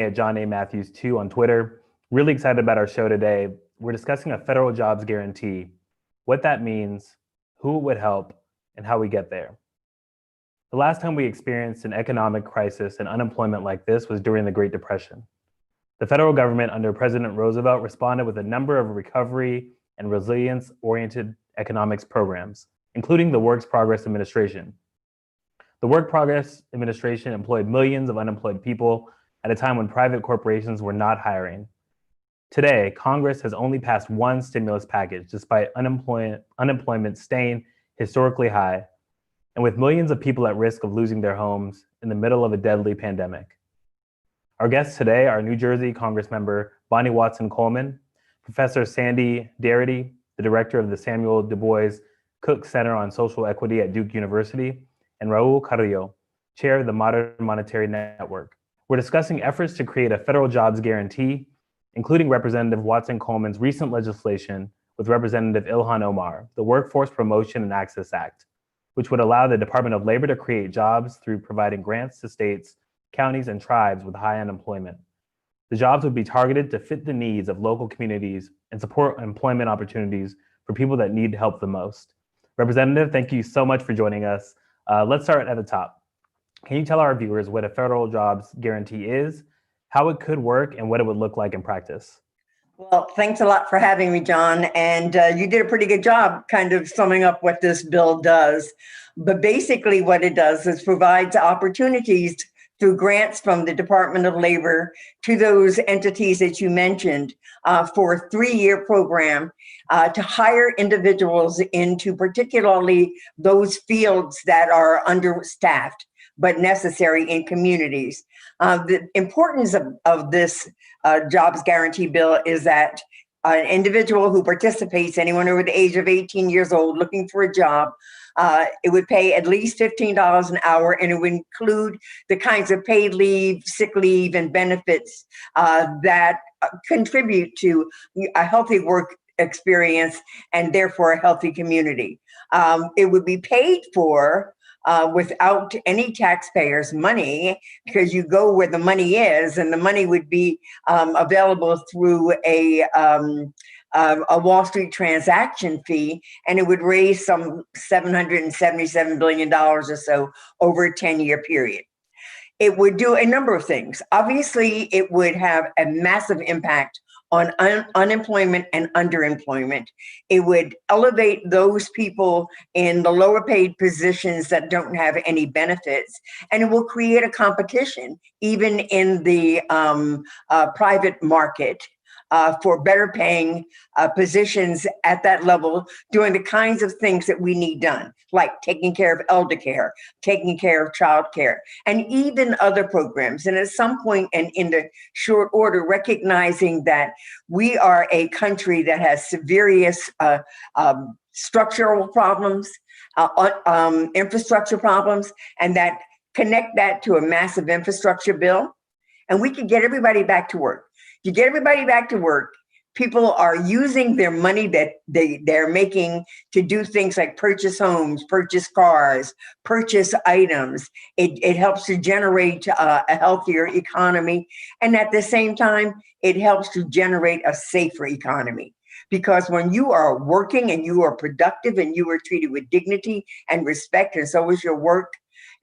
at John A. Matthews 2 on Twitter. Really excited about our show today. We're discussing a federal jobs guarantee, what that means, who it would help, and how we get there. The last time we experienced an economic crisis and unemployment like this was during the Great Depression. The federal government under President Roosevelt responded with a number of recovery and resilience-oriented economics programs, including the Works Progress Administration. The Work Progress Administration employed millions of unemployed people at a time when private corporations were not hiring. Today, Congress has only passed one stimulus package despite unemployment staying historically high, and with millions of people at risk of losing their homes in the middle of a deadly pandemic. Our guests today are New Jersey Congressmember Bonnie Watson Coleman, Professor Sandy Darity, the director of the Samuel Du Bois Cook Center on Social Equity at Duke University, and Raul Carrillo, chair of the Modern Monetary Network. We're discussing efforts to create a federal jobs guarantee, including Representative Watson Coleman's recent legislation with Representative Ilhan Omar, the Workforce Promotion and Access Act, which would allow the Department of Labor to create jobs through providing grants to states, counties, and tribes with high unemployment. The jobs would be targeted to fit the needs of local communities and support employment opportunities for people that need help the most. Representative, thank you so much for joining us. Let's start at the top. Can you tell our viewers what a federal jobs guarantee is, how it could work, and what it would look like in practice? Well, thanks a lot for having me, John. And you did a pretty good job kind of summing up what this bill does. But basically what it does is provides opportunities through grants from the Department of Labor to those entities that you mentioned for a 3-year program to hire individuals into particularly those fields that are understaffed but necessary in communities. The importance of this jobs guarantee bill is that an individual who participates, anyone over the age of 18 years old looking for a job, it would pay at least $15 an hour, and it would include the kinds of paid leave, sick leave, and benefits that contribute to a healthy work experience and therefore a healthy community. It would be paid for without any taxpayers' money, because you go where the money is, and the money would be available through a Wall Street transaction fee, and it would raise some $777 billion or so over a 10-year period. It would do a number of things. Obviously, it would have a massive impact on unemployment and underemployment. It would elevate those people in the lower paid positions that don't have any benefits, and it will create a competition even in the private market for better paying positions at that level, doing the kinds of things that we need done, like taking care of elder care, taking care of child care, and even other programs. And at some point, and in the short order, recognizing that we are a country that has severe structural problems, infrastructure problems, and that connect that to a massive infrastructure bill, and we can get everybody back to work. You get everybody back to work, people are using their money that they're making to do things like purchase homes, purchase cars, purchase items. It helps to generate a healthier economy. And at the same time, it helps to generate a safer economy. Because when you are working and you are productive and you are treated with dignity and respect, and so is your work,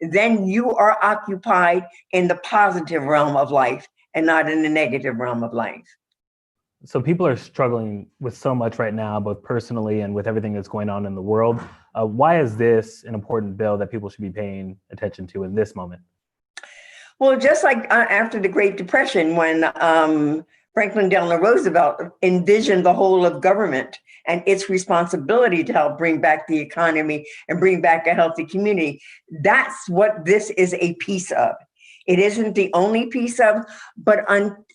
then you are occupied in the positive realm of life and not in the negative realm of life. So people are struggling with so much right now, both personally and with everything that's going on in the world. Why is this an important bill that people should be paying attention to in this moment? Well, just like after the Great Depression, when Franklin Delano Roosevelt envisioned the whole of government and its responsibility to help bring back the economy and bring back a healthy community, that's what this is a piece of. It isn't the only piece of, but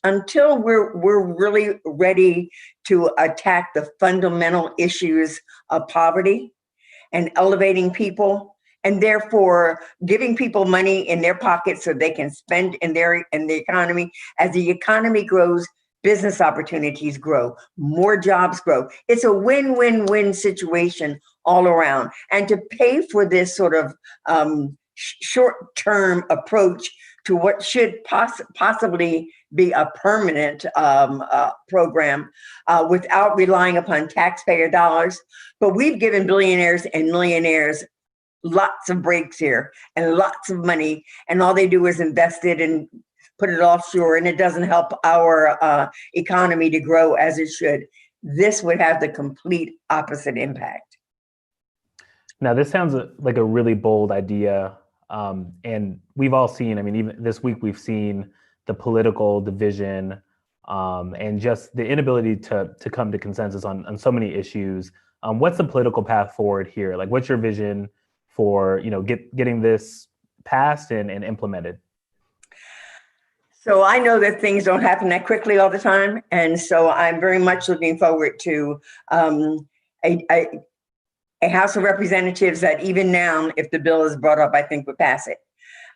until we're really ready to attack the fundamental issues of poverty and elevating people, and therefore giving people money in their pockets so they can spend in the economy. As the economy grows, business opportunities grow, more jobs grow. It's a win-win-win situation all around. And to pay for this sort of short-term approach to what should possibly be a permanent program without relying upon taxpayer dollars. But we've given billionaires and millionaires lots of breaks here and lots of money, and all they do is invest it and put it offshore, and it doesn't help our economy to grow as it should. This would have the complete opposite impact. Now, this sounds like a really bold idea. And we've all seen, I mean, even this week, we've seen the political division and just the inability to come to consensus on so many issues. What's the political path forward here? Like, what's your vision for, getting this passed and implemented? So I know that things don't happen that quickly all the time. And so I'm very much looking forward to a House of Representatives that even now, if the bill is brought up, I think would pass it.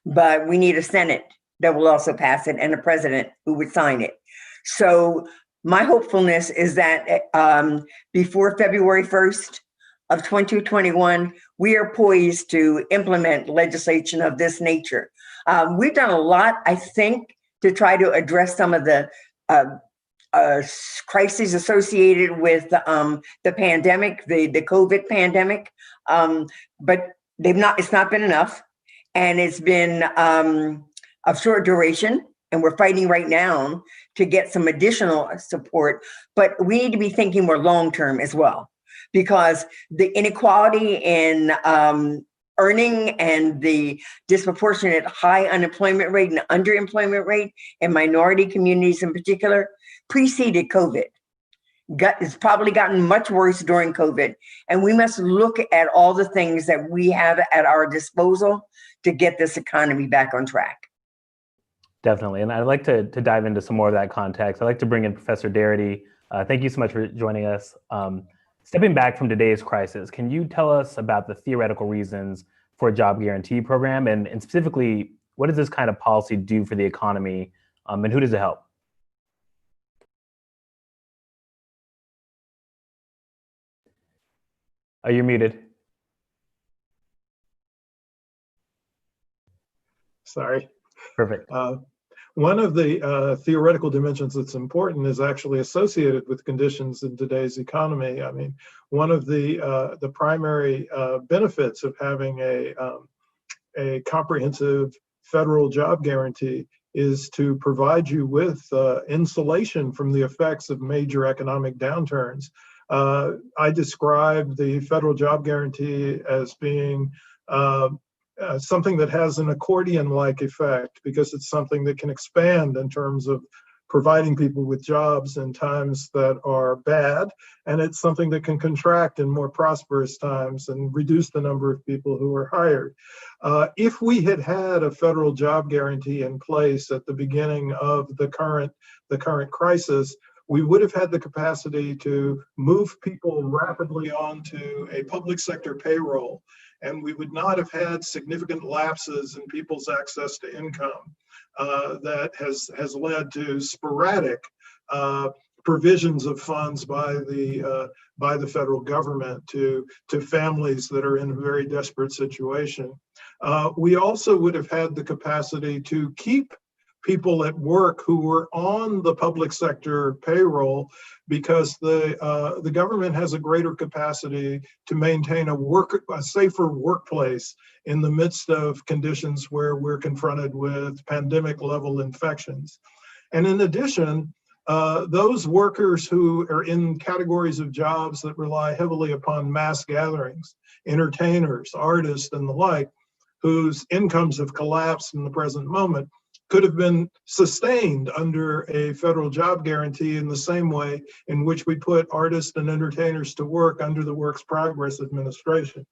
But we need a Senate that will also pass it and a president who would sign it. So my hopefulness is that before February 1st of 2021, we are poised to implement legislation of this nature. We've done a lot, I think, to try to address some of the crises associated with the pandemic, the COVID pandemic, but it's not been enough, and it's been of short duration. And we're fighting right now to get some additional support, but we need to be thinking more long-term as well, because the inequality in earning and the disproportionate high unemployment rate and underemployment rate in minority communities in particular preceded COVID. It's probably gotten much worse during COVID. And we must look at all the things that we have at our disposal to get this economy back on track. Definitely. And I'd like to dive into some more of that context. I'd like to bring in Professor Darity. Thank you so much for joining us. Stepping back from today's crisis, can you tell us about the theoretical reasons for a job guarantee program? And specifically, what does this kind of policy do for the economy, and who does it help? Oh, you're muted. Sorry. Perfect. One of the theoretical dimensions that's important is actually associated with conditions in today's economy. I mean, one of the primary benefits of having a comprehensive federal job guarantee is to provide you with insulation from the effects of major economic downturns. I describe the federal job guarantee as being something that has an accordion-like effect, because it's something that can expand in terms of providing people with jobs in times that are bad, and it's something that can contract in more prosperous times and reduce the number of people who are hired. If we had had a federal job guarantee in place at the beginning of the current crisis, we would have had the capacity to move people rapidly onto a public sector payroll, and we would not have had significant lapses in people's access to income that has led to sporadic provisions of funds by the federal government to families that are in a very desperate situation. We also would have had the capacity to keep people at work who were on the public sector payroll, because the government has a greater capacity to maintain a safer workplace in the midst of conditions where we're confronted with pandemic level infections. And in addition, those workers who are in categories of jobs that rely heavily upon mass gatherings, entertainers, artists, and the like, whose incomes have collapsed in the present moment, could have been sustained under a federal job guarantee in the same way in which we put artists and entertainers to work under the Works Progress Administration.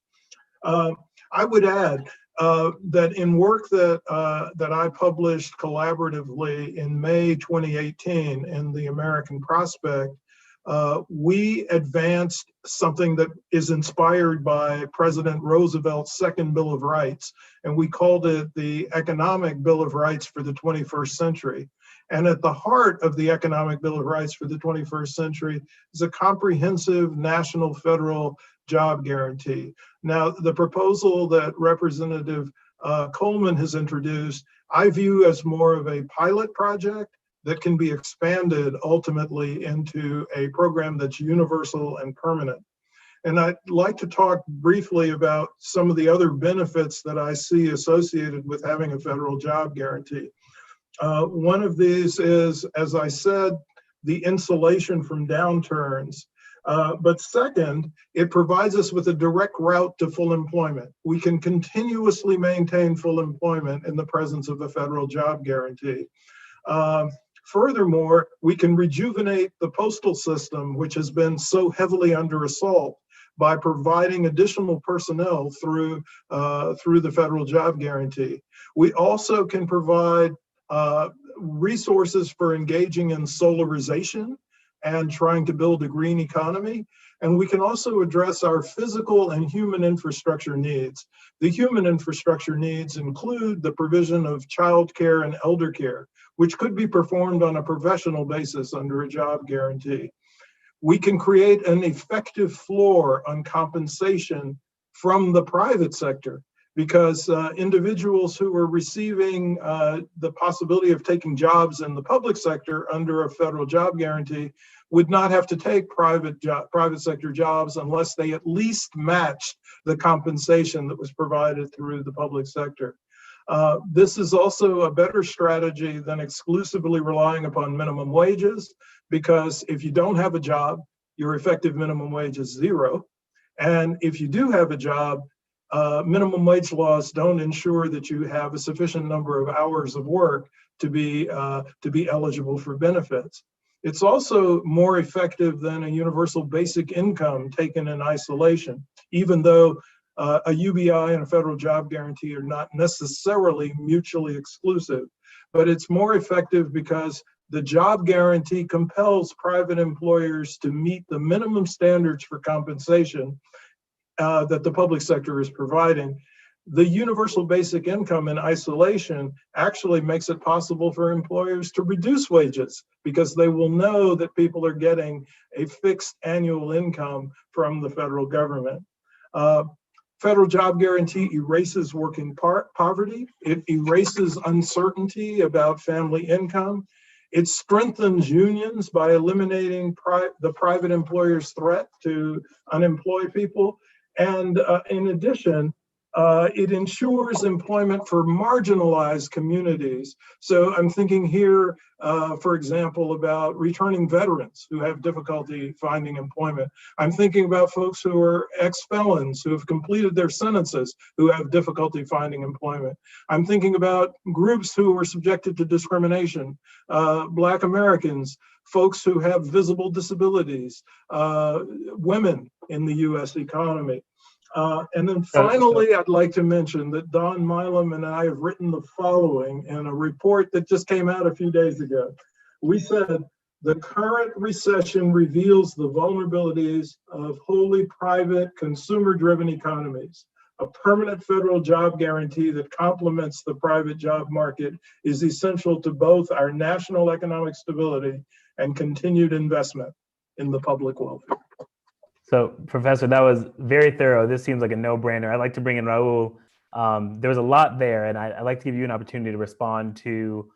I would add that in work that I published collaboratively in May 2018 in the American Prospect, we advanced something that is inspired by President Roosevelt's second Bill of Rights, and we called it the Economic Bill of Rights for the 21st Century. And at the heart of the Economic Bill of Rights for the 21st Century is a comprehensive national federal job guarantee. Now, the proposal that Representative Coleman has introduced, I view as more of a pilot project that can be expanded ultimately into a program that's universal and permanent. And I'd like to talk briefly about some of the other benefits that I see associated with having a federal job guarantee. One of these is, as I said, the insulation from downturns. But second, it provides us with a direct route to full employment. We can continuously maintain full employment in the presence of a federal job guarantee. Furthermore, we can rejuvenate the postal system, which has been so heavily under assault, by providing additional personnel through the federal job guarantee. We also can provide resources for engaging in solarization and trying to build a green economy. And we can also address our physical and human infrastructure needs. The human infrastructure needs include the provision of childcare and elder care, which could be performed on a professional basis under a job guarantee. We can create an effective floor on compensation from the private sector, because individuals who are receiving the possibility of taking jobs in the public sector under a federal job guarantee would not have to take private sector jobs unless they at least matched the compensation that was provided through the public sector. This is also a better strategy than exclusively relying upon minimum wages, because if you don't have a job, your effective minimum wage is zero. And if you do have a job, minimum wage laws don't ensure that you have a sufficient number of hours of work to be eligible for benefits. It's also more effective than a universal basic income taken in isolation, even though a UBI and a federal job guarantee are not necessarily mutually exclusive. But it's more effective because the job guarantee compels private employers to meet the minimum standards for compensation that the public sector is providing. The universal basic income in isolation actually makes it possible for employers to reduce wages, because they will know that people are getting a fixed annual income from the federal government. Federal job guarantee erases working poverty. It erases uncertainty about family income. It strengthens unions by eliminating the private employer's threat to unemploy people. And in addition, it ensures employment for marginalized communities. So I'm thinking here, for example, about returning veterans who have difficulty finding employment. I'm thinking about folks who are ex-felons who have completed their sentences who have difficulty finding employment. I'm thinking about groups who are subjected to discrimination, Black Americans, folks who have visible disabilities, women in the US economy. And then finally, I'd like to mention that Don Milam and I have written the following in a report that just came out a few days ago. We said, the current recession reveals the vulnerabilities of wholly private, consumer-driven economies. A permanent federal job guarantee that complements the private job market is essential to both our national economic stability and continued investment in the public welfare. So, Professor, that was very thorough. This seems like a no-brainer. I'd like to bring in Raul. There was a lot there, and I'd like to give you an opportunity to respond to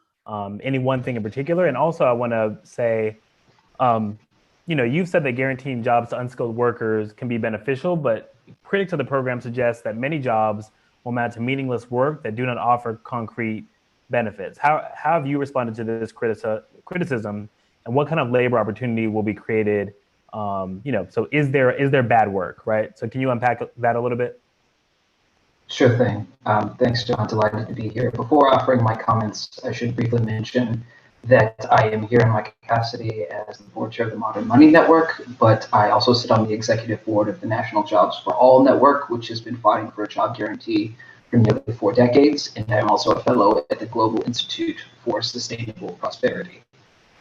any one thing in particular. And also, I want to say, you've said that guaranteeing jobs to unskilled workers can be beneficial, but critics of the program suggest that many jobs will amount to meaningless work that do not offer concrete benefits. How have you responded to this criticism, and what kind of labor opportunity will be created? So is there bad work, right? So can you unpack that a little bit? Sure thing. Thanks, John. Delighted to be here. Before offering my comments, I should briefly mention that I am here in my capacity as the board chair of the Modern Money Network, but I also sit on the executive board of the National Jobs for All Network, which has been fighting for a job guarantee for nearly 4 decades. And I'm also a fellow at the Global Institute for Sustainable Prosperity.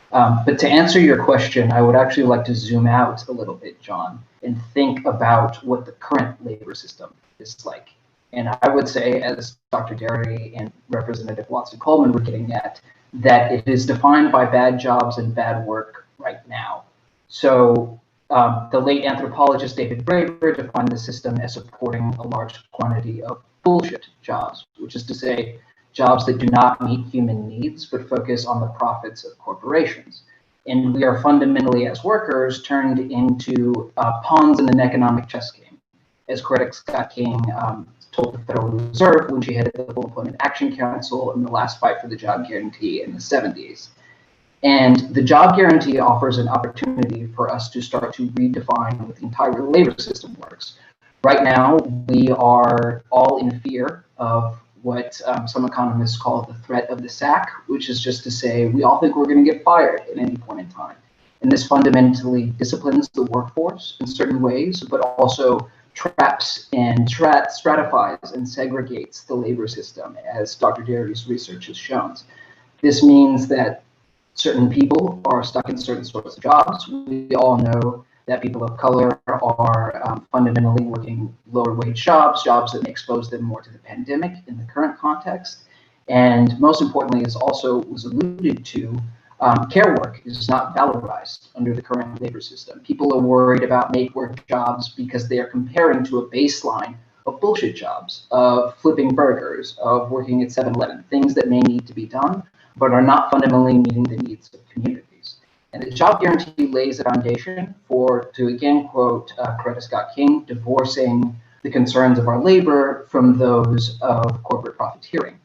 But to answer your question, I would actually like to zoom out a little bit, John, and think about what the current labor system is like. And I would say, as Dr. Derry and Representative Watson-Coleman were getting at, that it is defined by bad jobs and bad work right now. So the late anthropologist David Graeber defined the system as supporting a large quantity of bullshit jobs, which is to say, jobs that do not meet human needs, but focus on the profits of corporations. And we are fundamentally, as workers, turned into pawns in an economic chess game, as Coretta Scott King told the Federal Reserve when she headed the Full Employment Action Council in the last fight for the job guarantee in the 70s. And the job guarantee offers an opportunity for us to start to redefine what the entire labor system works. Right now, we are all in fear of what some economists call the threat of the sack, which is just to say we all think we're going to get fired at any point in time. And this fundamentally disciplines the workforce in certain ways, but also traps and stratifies and segregates the labor system, as Dr. Darity's research has shown. This means that certain people are stuck in certain sorts of jobs. We all know that people of color are fundamentally working lower wage jobs that may expose them more to the pandemic in the current context. And most importantly, as also was alluded to, care work is not valorized under the current labor system. People are worried about make work jobs because they are comparing to a baseline of bullshit jobs, of flipping burgers, of working at 7-Eleven, things that may need to be done, but are not fundamentally meeting the needs of communities. And the job guarantee lays a foundation for, to again quote Coretta Scott King, divorcing the concerns of our labor from those of corporate profiteering.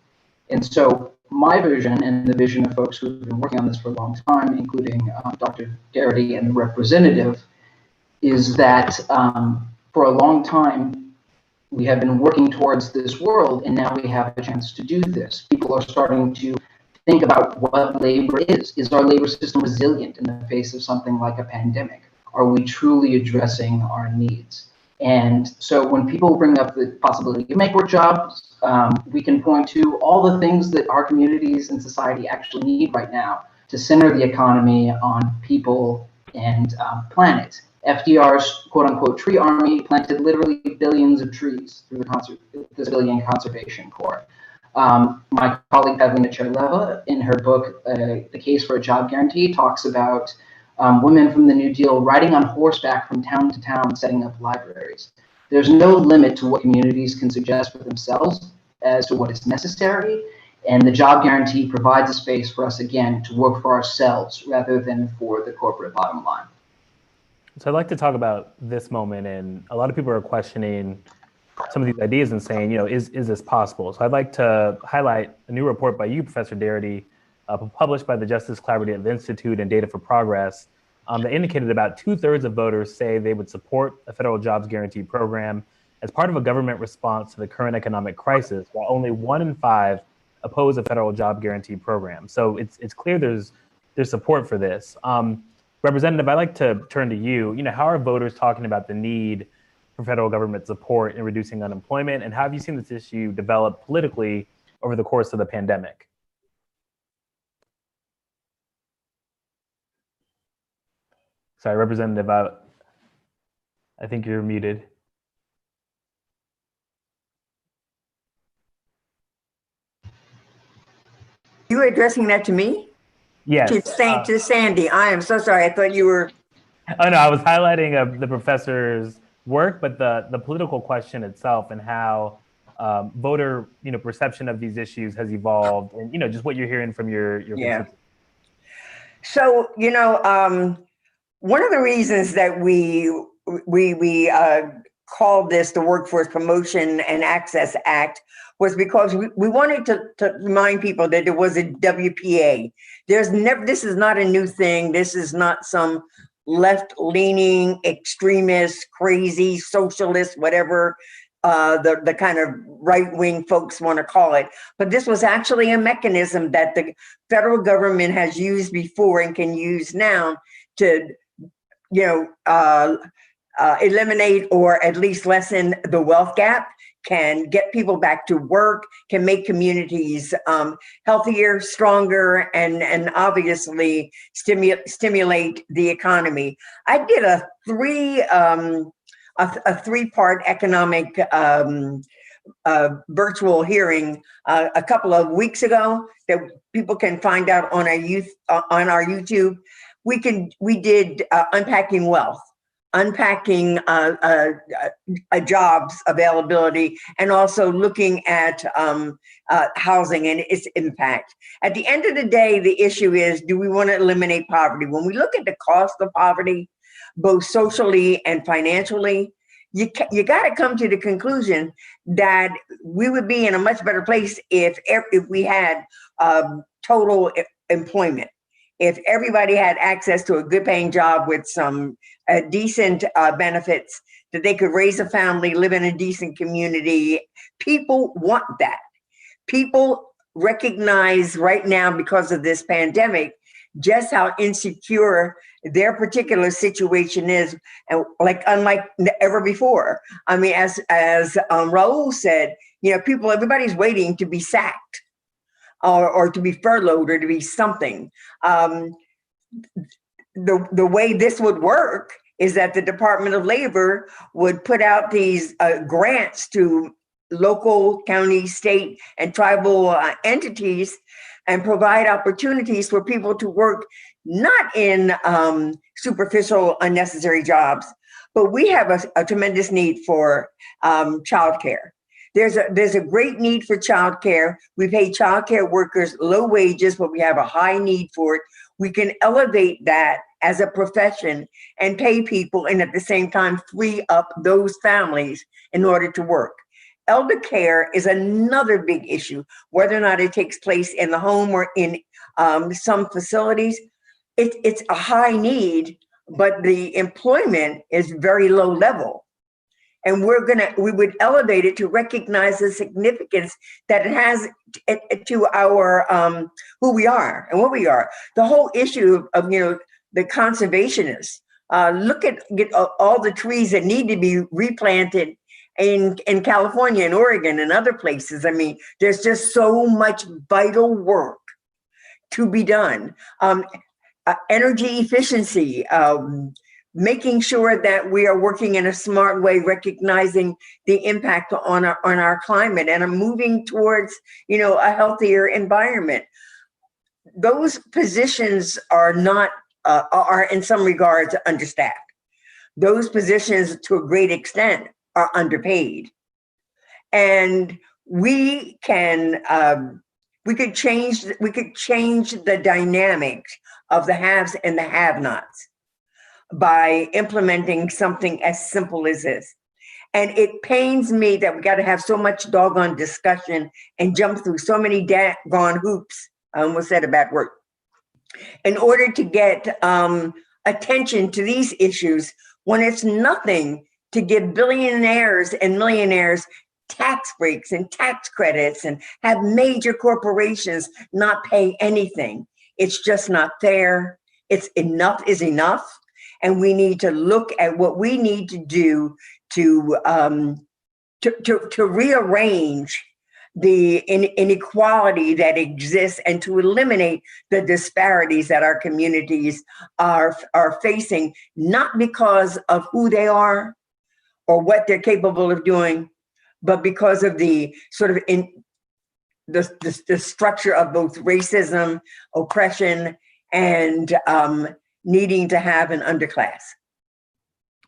And so my vision and the vision of folks who've been working on this for a long time, including Dr. Darity and the representative, is that for a long time, we have been working towards this world, and now we have a chance to do this. People are starting to think about what labor is. Is our labor system resilient in the face of something like a pandemic? Are we truly addressing our needs? And so when people bring up the possibility of make work jobs, we can point to all the things that our communities and society actually need right now to center the economy on people and planet. FDR's quote-unquote tree army planted literally billions of trees through the Civilian Conservation Corps. My colleague Pavlina Cherleva, in her book, The Case for a Job Guarantee, talks about women from the New Deal riding on horseback from town to town, setting up libraries. There's no limit to what communities can suggest for themselves as to what is necessary, and the job guarantee provides a space for us, again, to work for ourselves rather than for the corporate bottom line. So I'd like to talk about this moment, and a lot of people are questioning some of these ideas and saying, is this possible? So I'd like to highlight a new report by you, Professor Darity, published by the Justice Collaborative Institute and Data for Progress, that indicated about 2/3 of voters say they would support a federal jobs guarantee program as part of a government response to the current economic crisis, while only 1 in 5 oppose a federal job guarantee program. So it's clear there's support for this. Representative, I'd like to turn to you. How are voters talking about the need for federal government support in reducing unemployment, and how have you seen this issue develop politically over the course of the pandemic? Sorry, Representative, I think you're muted. You were addressing that to me? Yes. To Sandy. I am so sorry. I thought you were. Oh no, I was highlighting the professor's work, but the political question itself and how voter perception of these issues has evolved, and just what you're hearing from your Yeah. So one of the reasons that we called this the Workforce Promotion and Access Act was because we wanted to remind people that there was a WPA. This is not a new thing. This is not some left-leaning, extremist, crazy, socialist, whatever the kind of right-wing folks want to call it. But this was actually a mechanism that the federal government has used before and can use now to, eliminate or at least lessen the wealth gap, can get people back to work, can make communities healthier, stronger, and obviously stimulate the economy. I did a three-part economic virtual hearing a couple of weeks ago that people can find out on our YouTube. We did unpacking wealth. unpacking jobs availability, and also looking at housing and its impact. At the end of the day, the issue is, do we want to eliminate poverty? When we look at the cost of poverty, both socially and financially, you got to come to the conclusion that we would be in a much better place if we had total employment. If everybody had access to a good paying job with some decent benefits, that they could raise a family, live in a decent community. People want that. People recognize right now, because of this pandemic, just how insecure their particular situation is, and unlike ever before. I mean, as Raul said, everybody's waiting to be sacked or to be furloughed or to be something. The way this would work is that the Department of Labor would put out these grants to local, county, state, and tribal entities and provide opportunities for people to work not in superficial, unnecessary jobs, but we have a tremendous need for childcare. There's a great need for childcare. We pay childcare workers low wages, but we have a high need for it. We can elevate that as a profession and pay people, and at the same time free up those families in order to work. Elder care is another big issue, whether or not it takes place in the home or in some facilities. It's a high need, but the employment is very low level. And we would elevate it to recognize the significance that it has to our who we are and what we are. The whole issue of the conservationists. Get all the trees that need to be replanted in California and Oregon and other places. I mean, there's just so much vital work to be done. Energy efficiency, making sure that we are working in a smart way, recognizing the impact on our climate, and moving towards a healthier environment. Those positions are not are in some regards understaffed. Those positions, to a great extent, are underpaid, and we could change the dynamics of the haves and the have-nots by implementing something as simple as this. And it pains me that we got to have so much doggone discussion and jump through so many daggone hoops. I almost said a bad word. In order to get attention to these issues, when it's nothing to give billionaires and millionaires tax breaks and tax credits and have major corporations not pay anything. It's just not fair. It's enough is enough. And we need to look at what we need to do to rearrange the inequality that exists and to eliminate the disparities that our communities are facing, not because of who they are or what they're capable of doing, but because of the sort of the structure of both racism, oppression, and needing to have an underclass.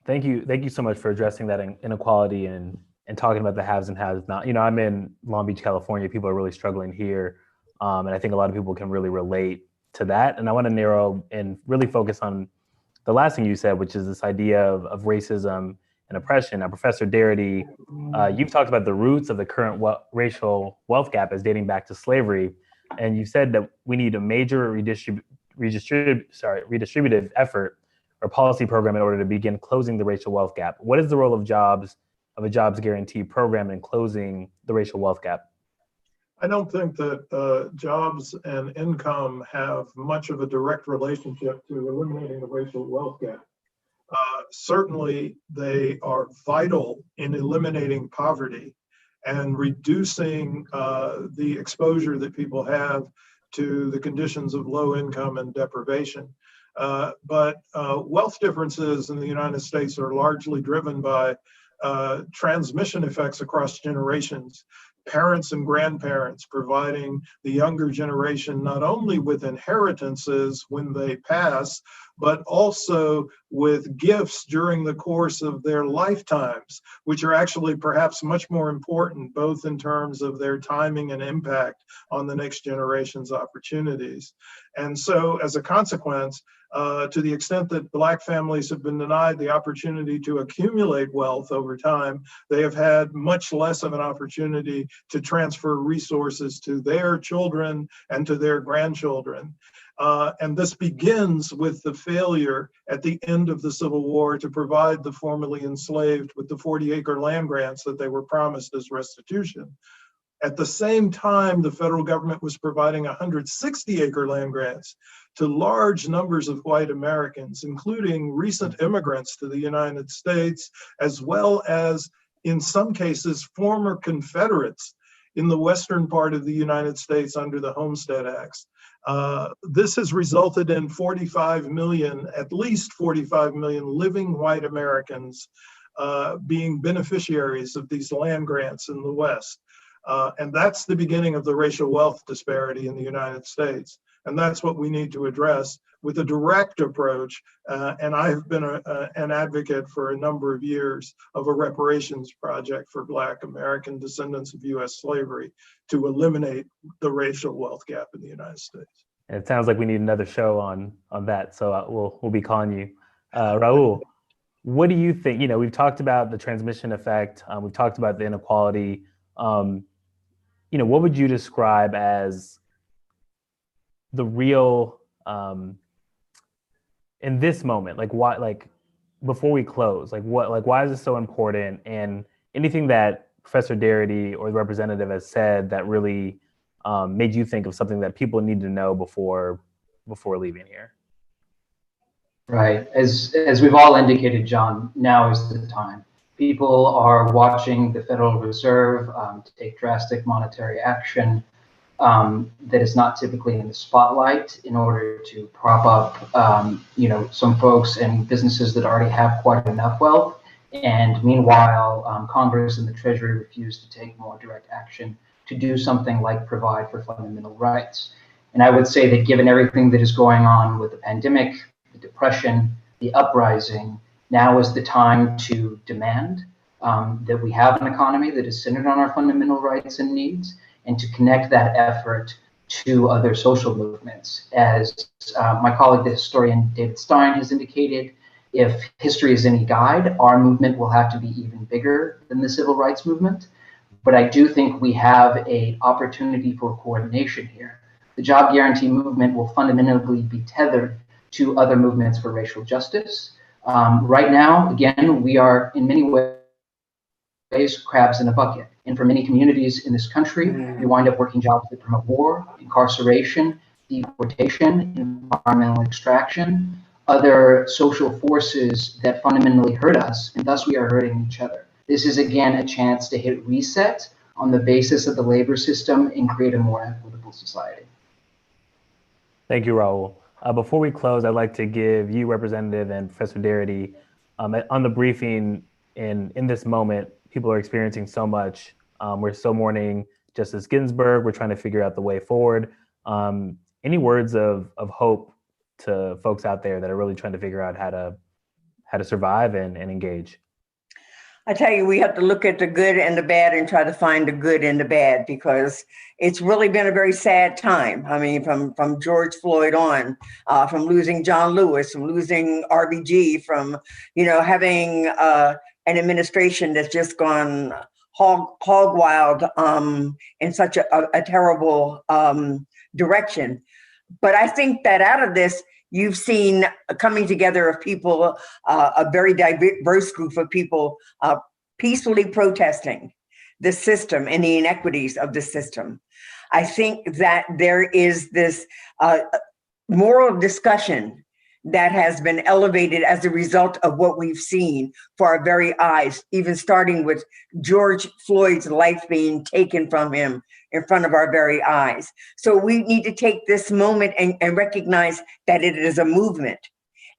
Thank you so much for addressing that inequality and talking about the haves and haves not. I'm in Long Beach, California. People are really struggling here, and I think a lot of people can really relate to that. And I want to narrow and really focus on the last thing you said, which is this idea of racism and oppression. Now, Professor Darity, you've talked about the roots of the current racial wealth gap as dating back to slavery, and you said that we need a major redistributive effort or policy program in order to begin closing the racial wealth gap. What is the role of a jobs guarantee program in closing the racial wealth gap? I don't think that jobs and income have much of a direct relationship to eliminating the racial wealth gap. Certainly, they are vital in eliminating poverty and reducing the exposure that people have to the conditions of low income and deprivation. But wealth differences in the United States are largely driven by transmission effects across generations. Parents and grandparents providing the younger generation not only with inheritances when they pass, but also with gifts during the course of their lifetimes, which are actually perhaps much more important, both in terms of their timing and impact on the next generation's opportunities. And so as a consequence, to the extent that Black families have been denied the opportunity to accumulate wealth over time, they have had much less of an opportunity to transfer resources to their children and to their grandchildren. And this begins with the failure at the end of the Civil War to provide the formerly enslaved with the 40-acre land grants that they were promised as restitution. At the same time, the federal government was providing 160-acre land grants to large numbers of white Americans, including recent immigrants to the United States, as well as, in some cases, former Confederates in the western part of the United States under the Homestead Acts. This has resulted in 45 million, at least 45 million living white Americans being beneficiaries of these land grants in the West. And that's the beginning of the racial wealth disparity in the United States. And that's what we need to address with a direct approach. And I've been an advocate for a number of years of a reparations project for Black American descendants of US slavery to eliminate the racial wealth gap in the United States. It sounds like we need another show on that. So we'll be calling you. Raul, what do you think? You know, we've talked about the transmission effect. We've talked about the inequality. You know, what would you describe as the real, in this moment, like why, like before we close, why is this so important? And anything that Professor Darity or the representative has said that really made you think of something that people need to know before leaving here? Right. As we've all indicated, John, now is the time. People are watching the Federal Reserve take drastic monetary action that is not typically in the spotlight in order to prop up, some folks and businesses that already have quite enough wealth. And meanwhile, Congress and the Treasury refuse to take more direct action to do something like provide for fundamental rights. And I would say that given everything that is going on with the pandemic, the depression, the uprising, now is the time to demand that we have an economy that is centered on our fundamental rights and needs, and to connect that effort to other social movements. As my colleague, the historian David Stein, has indicated, if history is any guide, our movement will have to be even bigger than the civil rights movement. But I do think we have an opportunity for coordination here. The job guarantee movement will fundamentally be tethered to other movements for racial justice. Right now, again, we are in many ways crabs in a bucket. And for many communities in this country, we wind up working jobs that promote war, incarceration, deportation, environmental extraction, other social forces that fundamentally hurt us, and thus we are hurting each other. This is, again, a chance to hit reset on the basis of the labor system and create a more equitable society. Thank you, Raul. Before we close, I'd like to give you, Representative, and Professor Darity, on the briefing, in this moment, people are experiencing so much. We're still mourning Justice Ginsburg. We're trying to figure out the way forward. Any words of hope to folks out there that are really trying to figure out how to survive and engage? I tell you, we have to look at the good and the bad and try to find the good and the bad, because it's really been a very sad time. I mean, from George Floyd on, from losing John Lewis, from losing RBG, from, having an administration that's just gone hog wild in such a terrible direction. But I think that out of this, you've seen a coming together of people, a very diverse group of people peacefully protesting the system and the inequities of the system. I think that there is this moral discussion that has been elevated as a result of what we've seen for our very eyes, even starting with George Floyd's life being taken from him in front of our very eyes. So we need to take this moment and recognize that it is a movement,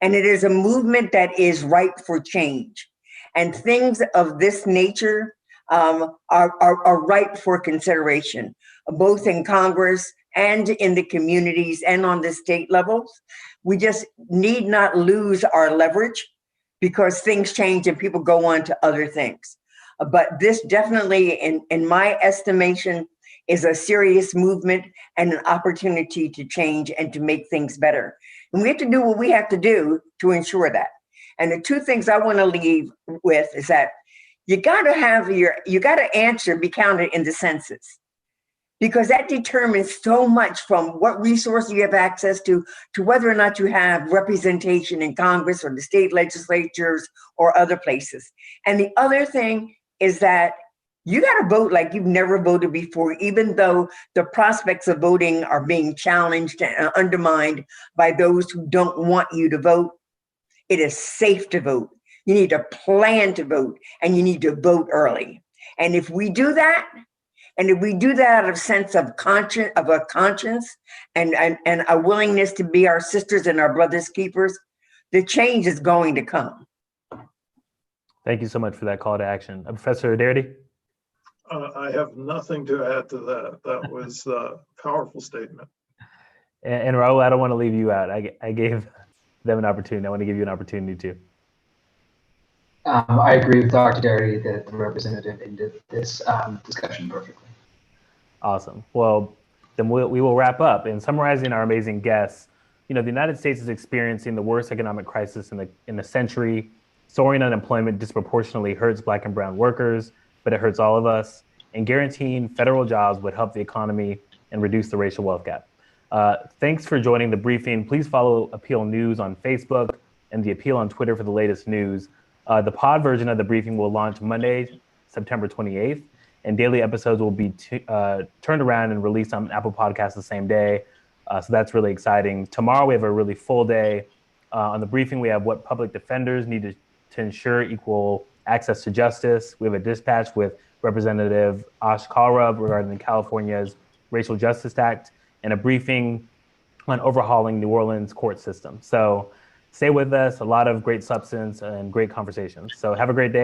and it is a movement that is ripe for change. And things of this nature are ripe for consideration, both in Congress and in the communities and on the state levels. We just need not lose our leverage because things change and people go on to other things. But this definitely, in my estimation, is a serious movement and an opportunity to change and to make things better. And we have to do what we have to do to ensure that. And the two things I want to leave with is that you got to answer, be counted in the census, because that determines so much from what resources you have access to whether or not you have representation in Congress or the state legislatures or other places. And the other thing is that you got to vote like you've never voted before, even though the prospects of voting are being challenged and undermined by those who don't want you to vote. It is safe to vote. You need to plan to vote, and you need to vote early. And if we do that, and if we do that out of a sense of conscience and a willingness to be our sisters and our brothers' keepers, the change is going to come. Thank you so much for that call to action. Professor Darity? I have nothing to add to that. That was a powerful statement. And Raul, I don't want to leave you out. I gave them an opportunity. I want to give you an opportunity too. I agree with Dr. Darity that the representative ended this discussion perfectly. Awesome. Well, then we will wrap up. In summarizing our amazing guests, the United States is experiencing the worst economic crisis in a century. Soaring unemployment disproportionately hurts Black and brown workers, but it hurts all of us. And guaranteeing federal jobs would help the economy and reduce the racial wealth gap. Thanks for joining the briefing. Please follow Appeal News on Facebook and the Appeal on Twitter for the latest news. The pod version of the briefing will launch Monday, September 28th, and daily episodes will be turned around and released on Apple Podcasts the same day. So that's really exciting. Tomorrow we have a really full day. On the briefing, we have what public defenders need to ensure equal access to justice. We have a dispatch with Representative Ash Kalra regarding California's Racial Justice Act, and a briefing on overhauling New Orleans court system. So stay with us, a lot of great substance and great conversations. So have a great day.